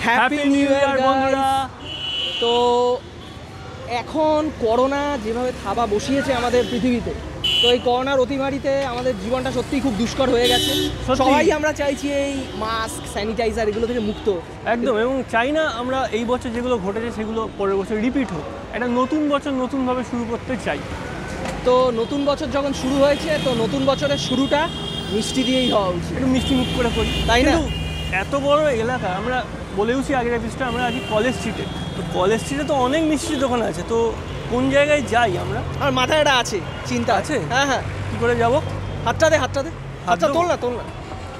Happy new year বন্ধুরা। তো এখন করোনা যেভাবে থাবা বসিয়েছে আমাদের পৃথিবীতে, তো এই করোনার অতিমারিতে আমাদের জীবনটা সত্যিই খুব দুষ্কর হয়ে গেছে। সবাই আমরা চাইছি এই মাস্ক, স্যানিটাইজার এগুলো থেকে মুক্ত একদম, এবং চাই না আমরা এই বছর যেগুলো ঘটেছে সেগুলো পরের বছর রিপিট হোক। একটা নতুন বছর নতুনভাবে শুরু করতে চাই। তো নতুন বছর যখন শুরু হয়েছে, তো নতুন বছরের শুরুটা মিষ্টি দিয়েই হওয়া উচিত, একটু মিষ্টি মুখ করে করি, তাই না? এত বড় এলাকা, আমরা বলেওছি আগের এপিসোডে আমরা আছি কলেজ স্ট্রিটে। তো কলেজ স্ট্রিটে তো অনেক মিষ্টির দোকান আছে, তো কোন জায়গায় যাই আমরা? আমার মাথায় একটা আছে, চিন্তা আছে। হ্যাঁ হ্যাঁ, কী করে যাবো? হাতটা দে, হাতটা দে, হাতটা তোল না, তোল না,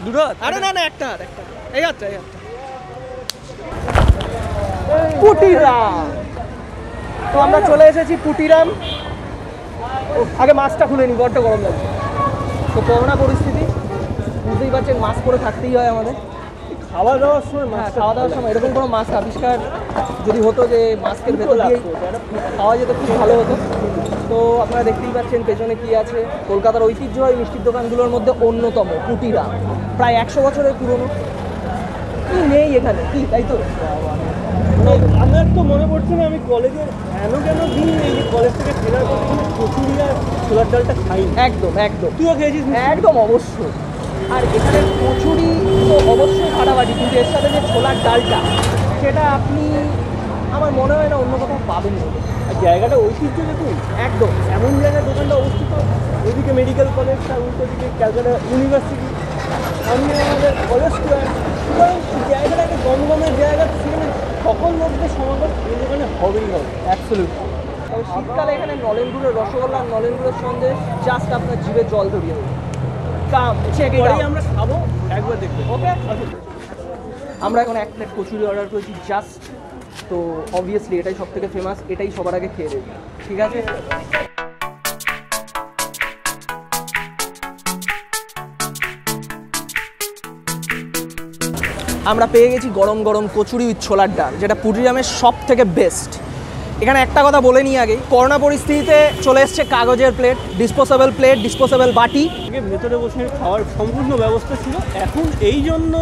দুটো হাত? আরে না না, একটা হাত, একটা এই হাতটা, এই হাতটা। পুটিরাম। তো আমরা চলে এসেছি পুটিরাম। আগে মাস্কটা খুলে নি, বড্ড গরম লাগছে। তো করোনা পরিস্থিতি বুঝতেই পারছেন, মাস্ক পরে থাকতেই হয় আমাদের। খাওয়া দাওয়ার সময়, খাওয়া দাওয়ার সময় এরকম কোনো মাস্ক আবিষ্কার যদি হতো যে মাস্কের ভেতর দিয়েই খাওয়া যেত, খুব ভালো হতো। তো আপনারা দেখতেই পাচ্ছেন পেছনে কি আছে, কলকাতার ঐতিহ্যবাহী মিষ্টির দোকানগুলোর মধ্যে অন্যতম পুটিরাম। প্রায় 100 বছরের পুরনো। কি নেই এখানে, কি তাই তো? আমার তো মনে পড়ছে না আমি কলেজের কেন দিন এই যে কলেজ থেকে ফেরার পর কচুরি আর ছোলার ডালটা খাই। একদম একদম, তুইও খেয়েছিস? একদম অবশ্যই। আর এখানে কচুরি তো অবশ্যই ফাটাফাটি, কিন্তু এর সাথে যে ছোলার ডালটা, সেটা আপনি আমার মনে হয় না অন্য কোথাও পাবেন না। আর জায়গাটা ঐতিহ্য দেখুন, একদম এমন জায়গায় দোকানটা অবস্থিত, ওইদিকে মেডিকেল কলেজ, তার উল্টো দিকে ক্যালকাটা ইউনিভার্সিটি, সামনে আমাদের কলেজ স্কোয়ার। সুতরাং জায়গাটা একটা গমগমের জায়গা, সেখানে সকল লোকদের সমাগম এই দোকানে হবেই হবে। অ্যাবসলিউট। তবে শীতকালে এখানে নলেনগুড়ের রসগোল্লা আর নলেনগুড়ের সন্দেশ জাস্ট আপনার জিভে জল ধরিয়ে দেবে। Come check it out. আমরা খাবো, একবার দেখবে। ওকে, আমরা এখন 1 প্লেট কচুরি অর্ডার করেছি জাস্ট। তো অবভিয়াসলি এটাই সব থেকে ফেমাস, এটাই সবার আগে খেয়ে দেবে, ঠিক আছে? আমরা পেয়ে গেছি গরম গরম কচুরি উইথ ছোলার ডাল, যেটা পুটিরামের সব থেকে বেস্ট। এখানে একটা কথা বলে নিই আগেই, করোনা পরিস্থিতিতে চলে এসছে কাগজের প্লেট, ডিসপোজেবল প্লেট, ডিসপোজেবল বাটি। আগে ভেতরে বসে খাওয়ার সম্পূর্ণ ব্যবস্থা ছিল, এখন এই জন্য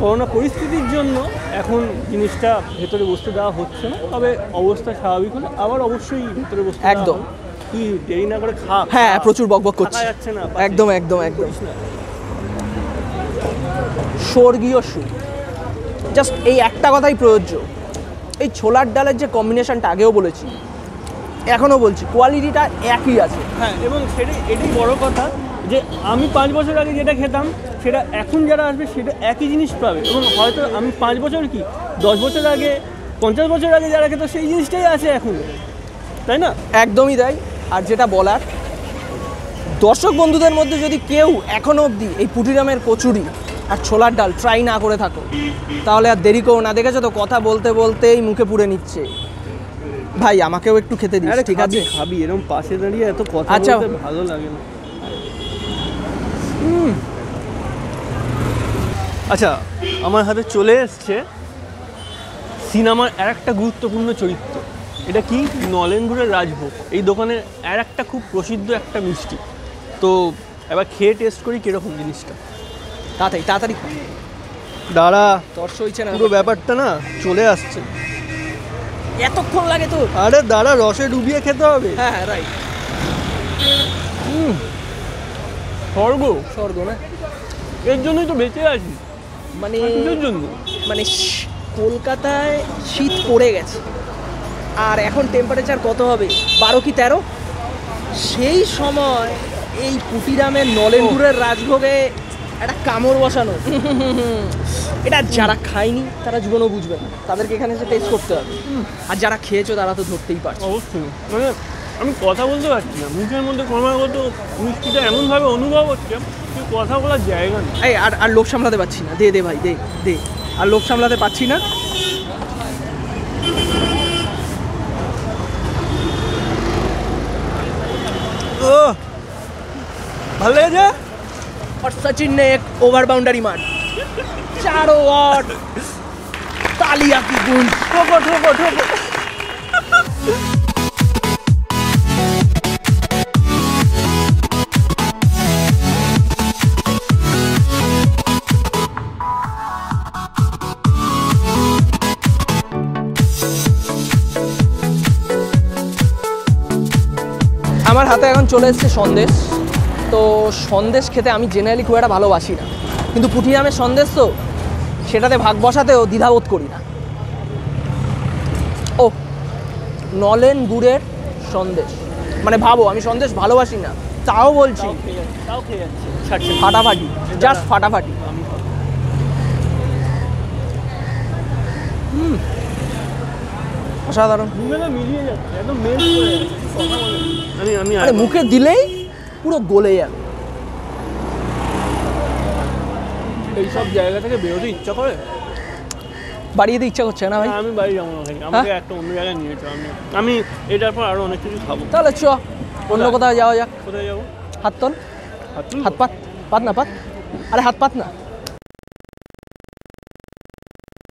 করোনা পরিস্থিতির জন্য এখন জিনিসটা ভেতরে বসতে দেওয়া হচ্ছে না। তবে অবস্থা স্বাভাবিক হলে আবার অবশ্যই ভেতরে বসতে একদম। তুই দেরি না করে খা। হ্যাঁ, প্রচুর বকবক করছে, যাচ্ছে না। একদম একদম একদম স্বর্গীয় সুখ। জাস্ট এই একটা কথাই প্রযোজ্য, এই ছোলার ডালের যে কম্বিনেশনটা, আগেও বলেছি এখনও বলছি, কোয়ালিটিটা একই আছে। হ্যাঁ, এবং এটাই বড় কথা যে আমি 5 বছর আগে যেটা খেতাম সেটা এখন যারা আসবে সেটা একই জিনিস পাবে। এবং হয়তো আমি 5 বছর কি 10 বছর আগে, 50 বছর আগে যারা খেত সেই জিনিসটাই আছে এখন, তাই না? একদমই তাই। আর যেটা বলার, দর্শক বন্ধুদের মধ্যে যদি কেউ এখনও অবধি এই পুটিরামের কচুরি আর ছোলার ডাল ট্রাই না করে থাকো, তাহলে আর দেরি করো না। দেখেছো তো, কথা বলতে বলতেই মুখে পুড়ে নিচ্ছে। ভাই আমাকেও একটু খেতে দিস, ঠিক আছে? খাবি, এরকম পাশে দাঁড়িয়ে এত কথা বলতে ভালো লাগে না। আচ্ছা, আমার হাতে চলে এসছে সিনেমার আরেকটা গুরুত্বপূর্ণ চরিত্র। এটা কি? নলেনগুড়ের রাজভোগ। এই দোকানের আরেকটা খুব প্রসিদ্ধ একটা মিষ্টি। তো এবার খেয়ে টেস্ট করি কিরকম জিনিসটা। তাড়াতাড়ি তাড়াতাড়ি দাঁড়া, তোর সইছে না, পুরো ব্যাপারটা না চলে আসছে। এতক্ষণ লাগে তো? আরে দাঁড়া, রসে ডুবিয়ে খেতে হবে। হ্যাঁ হ্যাঁ, রাইট। স্বর্গ, স্বর্গ না? এর জন্যই তো বেঁচে আছি। মানে এর জন্য মানে কলকাতায় শীত পড়ে গেছে, আর এখন টেম্পারেচার কত হবে, 12 কি 13? সেই সময় এই পুটিরামের নলেনগুড়ের রাজভোগে একটা কামড় বসানো, এটা যারা খায়নি তারা জীবনও বুঝবে না, তাদেরকে এখানে এসে টেস্ট করতে হবে। আর যারা খেয়েছো তারা তো ধরতেই পারছে। অবশ্যই, মানে আমি কথা বলতে পারছি না, মুখের মধ্যে ক্রমাগত মিষ্টিটা এমনভাবে অনুভব হচ্ছে যে কথা বলার জায়গা নেই। এই আর লোভ সামলাতে পারছি না, দে দে ভাই, দে দে, আর লোভ সামলাতে পারছি না। ও ভালো লেগেছে। और सचिन ने एक ओवर बाउंड्री मार, चारों ओर तालियां की गूंज। ठोको ठोको ठोको। আমার হাতে এখন চলে এসেছে সন্দেশ। তো সন্দেশ খেতে আমি জেনারেলি খুব একটা ভালোবাসি না, কিন্তু পুঠিরামের সন্দেশ তো সেটাতে ভাগ বসাতেও দ্বিধাবোধ করি না। ও, নলেন গুড়ের সন্দেশ, মানে ভাবো আমি সন্দেশ ভালোবাসি না, তাও বলছি তাও খেয়ে যাচ্ছে, ছাড়ছে না। ফাটাফাটি, জাস্ট ফাটাফাটি। অসাধারণ। মুখে তো মিলিয়ে যাচ্ছে, একদম মেল্ট করে যাচ্ছে, কথা বলে আমি আরে মুখে দিলেই পুরো গলে যাবে। এইসব জায়গা থেকে বেরোতে ইচ্ছা করে। বাড়িয়ে দিতে ইচ্ছা করছে না ভাই? না, আমি বাড়ি যাবো না ভাই, আমাকে একটা অন্য জায়গায় নিয়ে চল। আমি এটার পর আরো অনেক কিছু খাবো। তাহলে চ অন্য কোথাও যাওয়া যাক। কোথায় যাবো? হাত তোল, হাত তুলবো? হাত পাত, পাত না পাত, আরে হাত পাত না।